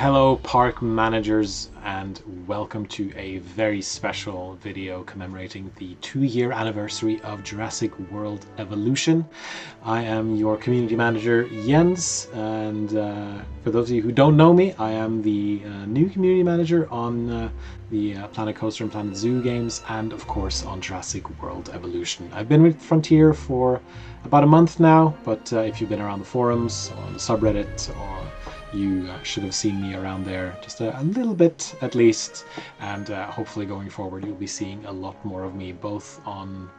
Hello park managers, and welcome to a very special video commemorating the 2-year anniversary of Jurassic World Evolution. I am your community manager Jens, and for those of you who don't know me, I am the new community manager on the Planet Coaster and Planet Zoo games, and of course on Jurassic World Evolution. I've been with Frontier for about a month now, but if you've been around the forums or on the subreddit, or you should have seen me around there just a little bit at least, and hopefully going forward you'll be seeing a lot more of me both on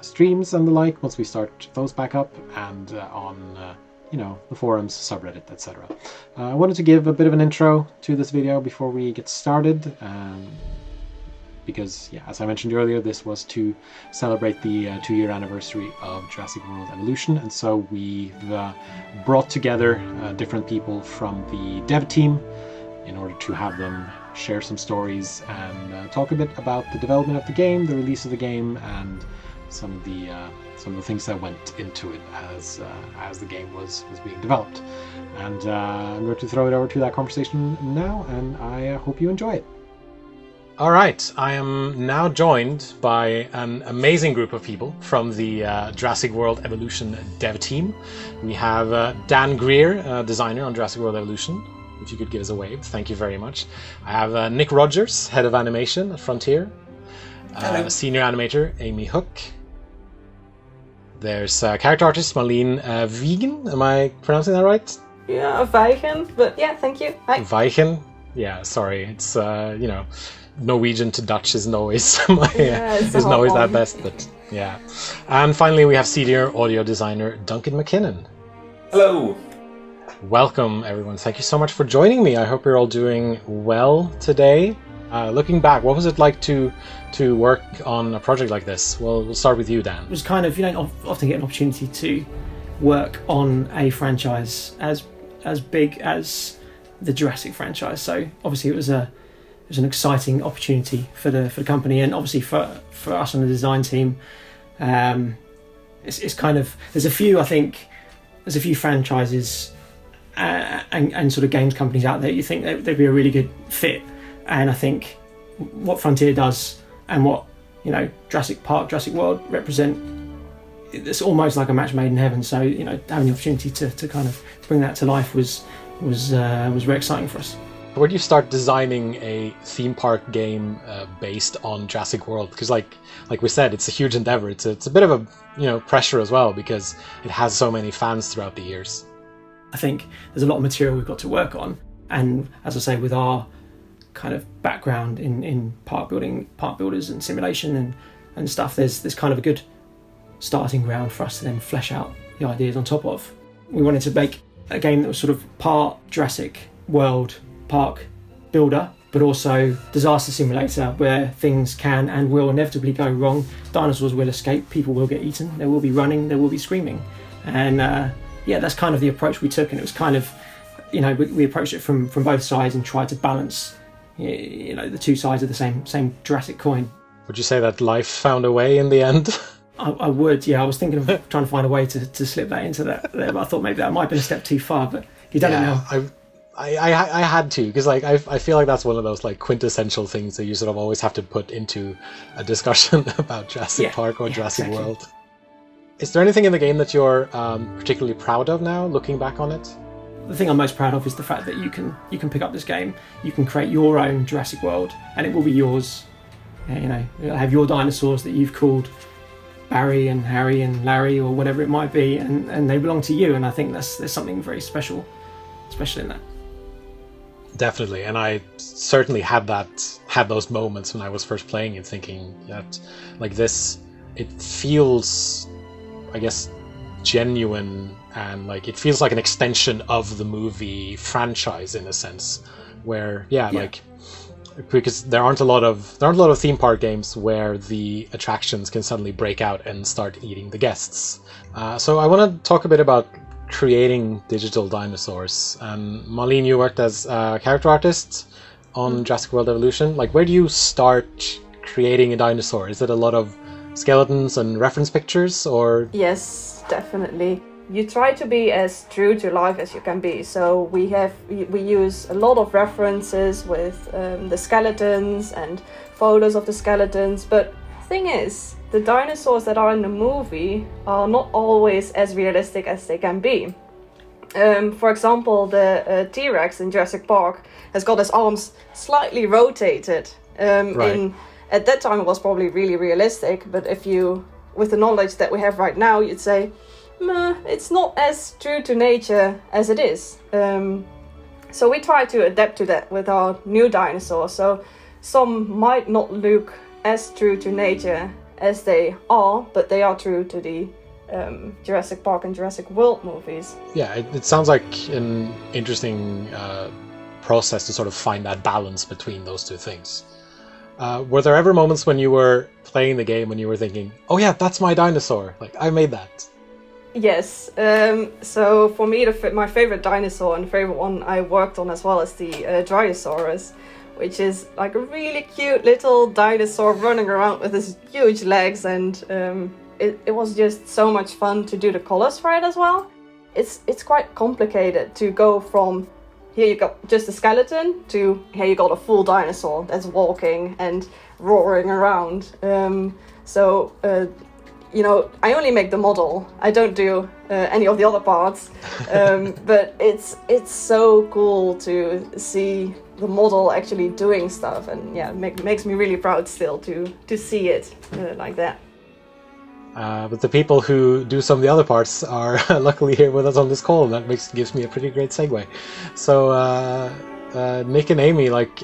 streams and the like once we start those back up, and on the forums, subreddit, etc. I wanted to give a bit of an intro to this video before we get started, because, as I mentioned earlier, this was to celebrate the 2-year anniversary of Jurassic World Evolution, and so we've brought together different people from the dev team in order to have them share some stories and talk a bit about the development of the game, the release of the game, and some of the things that went into it as the game was being developed. And I'm going to throw it over to that conversation now, and I hope you enjoy it. All right, I am now joined by an amazing group of people from the Jurassic World Evolution dev team. We have Dan Greer, designer on Jurassic World Evolution. If you could give us a wave, thank you very much. I have Nick Rogers, head of animation at Frontier. Senior animator Amy Hook. There's character artist Marlene Wiegen. Am I pronouncing that right? Yeah, Weichen, but yeah, thank you. Hi. Weichen? Yeah, sorry, it's Norwegian to Dutch isn't always isn't always that best, but yeah. And finally, we have senior audio designer Duncan McKinnon. Hello. Welcome, everyone. Thank you so much for joining me. I hope you're all doing well today. Looking back, what was it like to work on a project like this? Well, we'll start with you, Dan. It was kind of, you don't often get an opportunity to work on a franchise as big as the Jurassic franchise. So obviously it was an exciting opportunity for the company, and obviously for us on the design team. It's kind of, there's a few franchises and sort of games companies out there you think they'd be a really good fit, and I think what Frontier does and what Jurassic Park, Jurassic World represent, it's almost like a match made in heaven. So having the opportunity to kind of bring that to life was very exciting for us. Where do you start designing a theme park game based on Jurassic World? Because like we said, it's a huge endeavor. It's a bit of a pressure as well, because it has so many fans throughout the years. I think there's a lot of material we've got to work on, and as I say, with our kind of background in park builders and simulation and stuff, there's kind of a good starting ground for us to then flesh out the ideas on top of. We wanted to make a game that was sort of part Jurassic World park builder, but also disaster simulator, where things can and will inevitably go wrong. Dinosaurs will escape, people will get eaten, there will be running, there will be screaming, and that's kind of the approach we took. And it was kind of, we approached it from both sides and tried to balance the two sides of the same Jurassic coin. Would you say that life found a way in the end? I would, yeah. I was thinking of trying to find a way to slip that into there, but I thought maybe that might have been a step too far, but you've done it now. I had to, because I feel like that's one of those quintessential things that you sort of always have to put into a discussion about Jurassic Park or Jurassic World. Is there anything in the game that you're particularly proud of now, looking back on it? The thing I'm most proud of is the fact that you can pick up this game, you can create your own Jurassic World, and it will be yours. You'll have your dinosaurs that you've called Barry and Harry and Larry or whatever it might be, and they belong to you. And I think there's something very special in that. Definitely, and I certainly had those moments when I was first playing it, thinking that this, it feels, I guess, genuine, and it feels like an extension of the movie franchise in a sense, where because there aren't a lot of theme park games where the attractions can suddenly break out and start eating the guests. So I want to talk a bit about creating digital dinosaurs. Marlene, you worked as a character artist on Jurassic World Evolution. Where do you start creating a dinosaur? Is it a lot of skeletons and reference pictures, or? Yes, definitely. you try to be as true to life as you can be. So we use a lot of references with the skeletons and photos of the skeletons. But the thing is, the dinosaurs that are in the movie are not always as realistic as they can be. For example, the T-Rex in Jurassic Park has got his arms slightly rotated. Right. At that time, it was probably really realistic, but with the knowledge that we have right now, you'd say, it's not as true to nature as it is. So we try to adapt to that with our new dinosaurs. So some might not look as true to nature as they are, but they are true to the Jurassic Park and Jurassic World movies. Yeah, it sounds like an interesting process to sort of find that balance between those two things. Were there ever moments when you were playing the game when you were thinking, oh yeah, that's my dinosaur, like I made that? Yes, so for me my favorite dinosaur and the favorite one I worked on as well is the Drysaurus, which is like a really cute little dinosaur running around with his huge legs, and it was just so much fun to do the colors for it as well. It's quite complicated to go from here you got just a skeleton to here you got a full dinosaur that's walking and roaring around. I only make the model. I don't do any of the other parts. But it's so cool to see the model actually doing stuff, and yeah, makes me really proud still to see it like that. But the people who do some of the other parts are luckily here with us on this call, and that gives me a pretty great segue. So, Nick and Amy, like,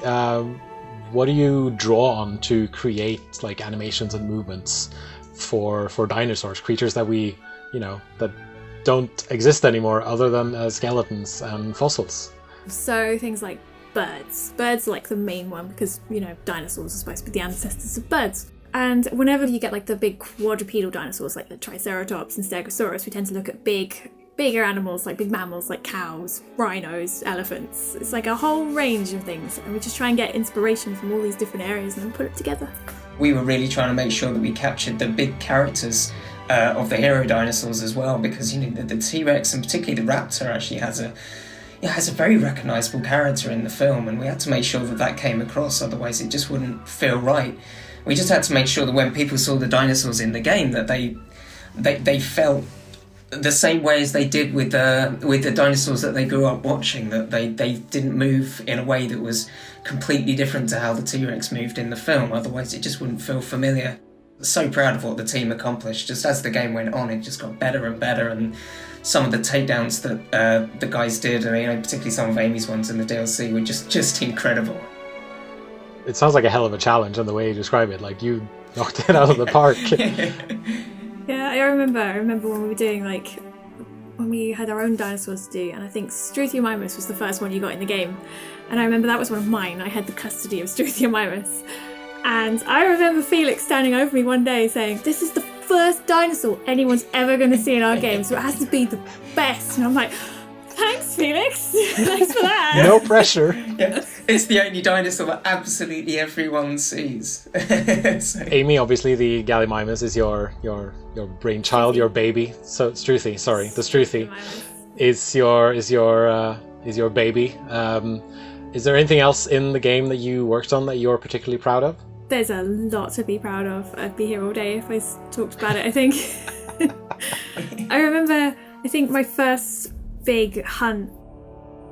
what do you draw on to create like animations and movements for dinosaurs, creatures that we, that don't exist anymore other than skeletons and fossils? So things like birds. Birds are like the main one because, dinosaurs are supposed to be the ancestors of birds. And whenever you get like the big quadrupedal dinosaurs like the Triceratops and Stegosaurus, we tend to look at bigger animals like big mammals like cows, rhinos, elephants. It's like a whole range of things, and we just try and get inspiration from all these different areas and then put it together. We were really trying to make sure that we captured the big characters of the hero dinosaurs as well, because the T-Rex and particularly the raptor actually has a very recognisable character in the film, and we had to make sure that came across, otherwise it just wouldn't feel right. We just had to make sure that when people saw the dinosaurs in the game that they felt the same way as they did with the dinosaurs that they grew up watching, that they didn't move in a way that was completely different to how the T-Rex moved in the film, otherwise it just wouldn't feel familiar. So proud of what the team accomplished. Just as the game went on, it just got better and better, and some of the takedowns that the guys did, particularly some of Amy's ones in the DLC, were just incredible. It sounds like a hell of a challenge on the way you describe it. Like, you knocked it out of the park. Yeah, I remember when we were doing, like, when we had our own dinosaurs to do, and I think Struthiomimus was the first one you got in the game. And I remember that was one of mine. I had the custody of Struthiomimus. And I remember Felix standing over me one day saying, "This is the first dinosaur anyone's ever going to see in our game, so it has to be the best." And I'm like, thanks, Felix. Thanks for that. No pressure. Yeah, it's the only dinosaur that absolutely everyone sees. So. Amy, obviously, the Gallimimus is your brainchild, your baby. So the Struthi is your baby. Is there anything else in the game that you worked on that you're particularly proud of? There's a lot to be proud of. I'd be here all day if I talked about it, I think. I remember, my first big hunt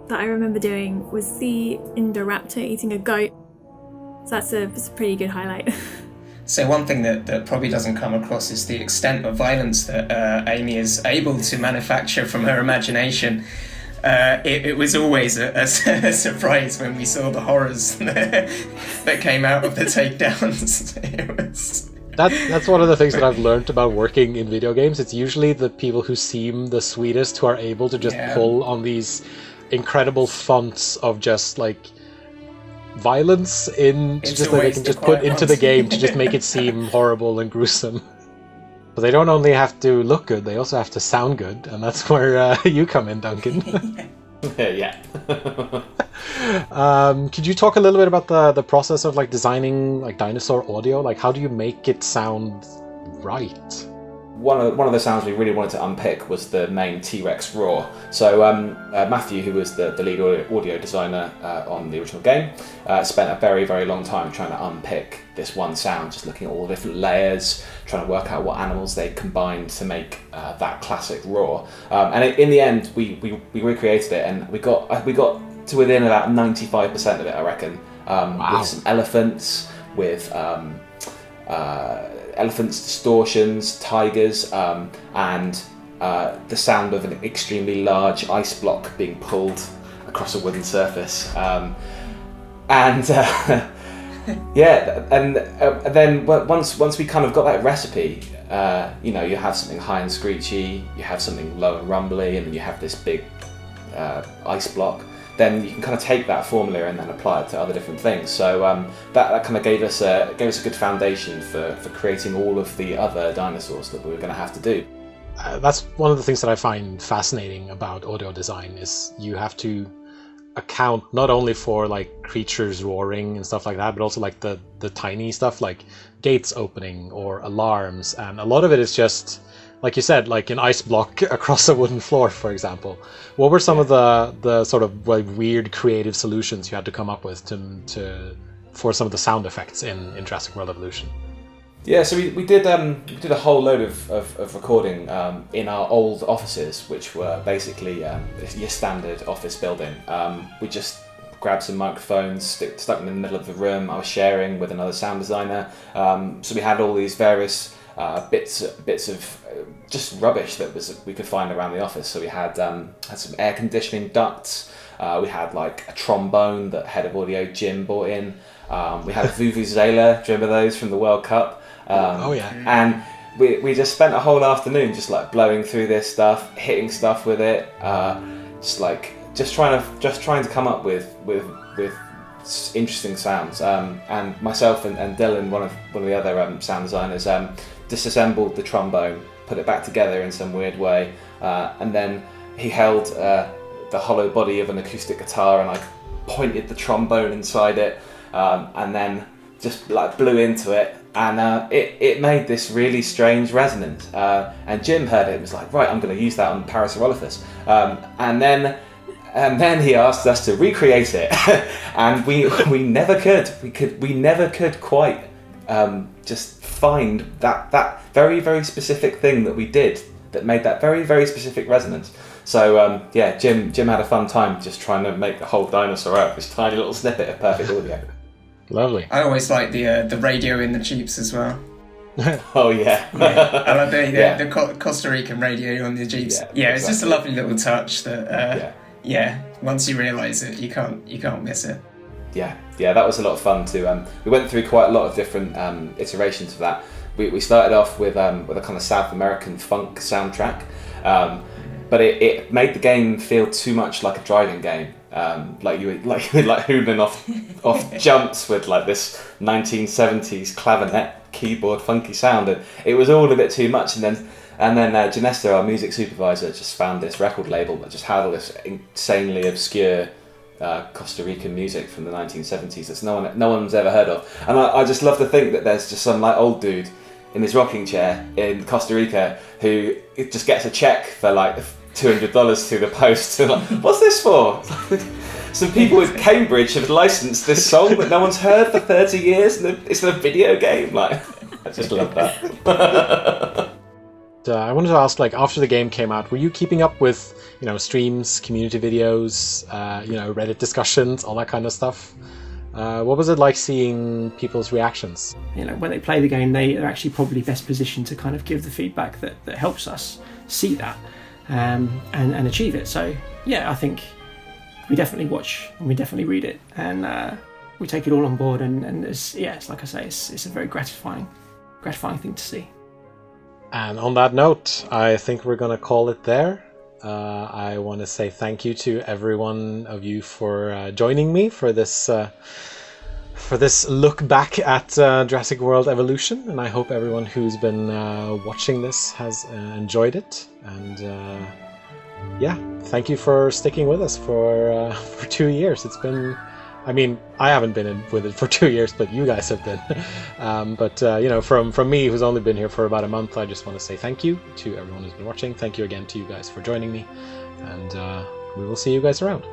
that I remember doing was the Indoraptor eating a goat. So that's a pretty good highlight. So one thing that probably doesn't come across is the extent of violence that Amy is able to manufacture from her imagination. It was always a surprise when we saw the horrors that came out of the takedowns. That's one of the things that I've learned about working in video games. It's usually the people who seem the sweetest who are able to just pull on these incredible fonts of just like violence that they can just put into the game to just make it seem horrible and gruesome. But they don't only have to look good, they also have to sound good, and that's where you come in, Duncan. Yeah. Could you talk a little bit about the process of like designing like dinosaur audio? Like, how do you make it sound right? one of the sounds we really wanted to unpick was the main T-Rex roar. So Matthew, who was the lead audio designer on the original game, spent a very, very long time trying to unpick this one sound, just looking at all the different layers, trying to work out what animals they combined to make that classic roar. And in the end, we recreated it, and we got to within about 95% of it, I reckon. Wow. With some elephants, with elephants, distortions, tigers, and the sound of an extremely large ice block being pulled across a wooden surface. Yeah, and then once we kind of got that recipe, you have something high and screechy, you have something low and rumbly, and then you have this big ice block. Then you can kind of take that formula and then apply it to other different things. So that kind of gave us a good foundation for creating all of the other dinosaurs that we were going to have to do. That's one of the things that I find fascinating about audio design is you have to account not only for like creatures roaring and stuff like that, but also like the tiny stuff like gates opening or alarms, and a lot of it is just like you said, like an ice block across a wooden floor, for example. What were some of the sort of like weird creative solutions you had to come up with for some of the sound effects in Jurassic World Evolution? Yeah, so we did a whole load of recording in our old offices, which were basically your standard office building. We just grabbed some microphones, stuck them in the middle of the room. I was sharing with another sound designer. So we had all these various bits of just rubbish that we could find around the office. So we had some air conditioning ducts. We had like a trombone that head of audio Jim brought in. We had a vuvuzela. Do you remember those from the World Cup? Oh yeah. And we just spent a whole afternoon just like blowing through this stuff, hitting stuff with it, just trying to come up with interesting sounds. And myself and Dylan, one of the other sound designers, disassembled the trombone, put it back together in some weird way, and then he held the hollow body of an acoustic guitar, and I pointed the trombone inside it, and then just like blew into it, and it made this really strange resonance. And Jim heard it and was like, right, I'm going to use that on Parasaurolophus. And then he asked us to recreate it, and we never could. We never could quite just find that very, very specific thing that we did that made that very, very specific resonance. So Jim had a fun time just trying to make the whole dinosaur out of this tiny little snippet of perfect audio. Lovely. I always like the radio in the Jeeps as well. Oh yeah. I like the Costa Rican radio on the Jeeps. Yeah, it's just a lovely little touch that once you realise it, you can't miss it. Yeah, that was a lot of fun too. We went through quite a lot of different iterations of that. We started off with a kind of South American funk soundtrack, but it made the game feel too much like a driving game. Like you were hooning off jumps with like this 1970s clavinet keyboard funky sound, and it was all a bit too much. And then Janesta, our music supervisor, just found this record label that just had all this insanely obscure Costa Rican music from the 1970s that no one's ever heard of. And I just love to think that there's just some like old dude in his rocking chair in Costa Rica who just gets a check for like $200 through the post. And like, what's this for? Some people in Cambridge have licensed this song that no one's heard for 30 years, and it's a video game. Like, I just love that. I wanted to ask, like, after the game came out, were you keeping up with, streams, community videos, Reddit discussions, all that kind of stuff? What was it like seeing people's reactions? When they play the game, they're actually probably best positioned to kind of give the feedback that helps us see that and achieve it. So yeah, I think we definitely watch and we definitely read it, and we take it all on board. And it's like I say, it's a very gratifying thing to see. And on that note, I think we're going to call it there. I want to say thank you to every one of you for joining me for this look back at Jurassic World Evolution, and I hope everyone who's been watching this has enjoyed it. And thank you for sticking with us for 2 years. It's been I mean, I haven't been in with it for 2 years, but you guys have been. But from me, who's only been here for about a month, I just want to say thank you to everyone who's been watching. Thank you again to you guys for joining me, and we will see you guys around.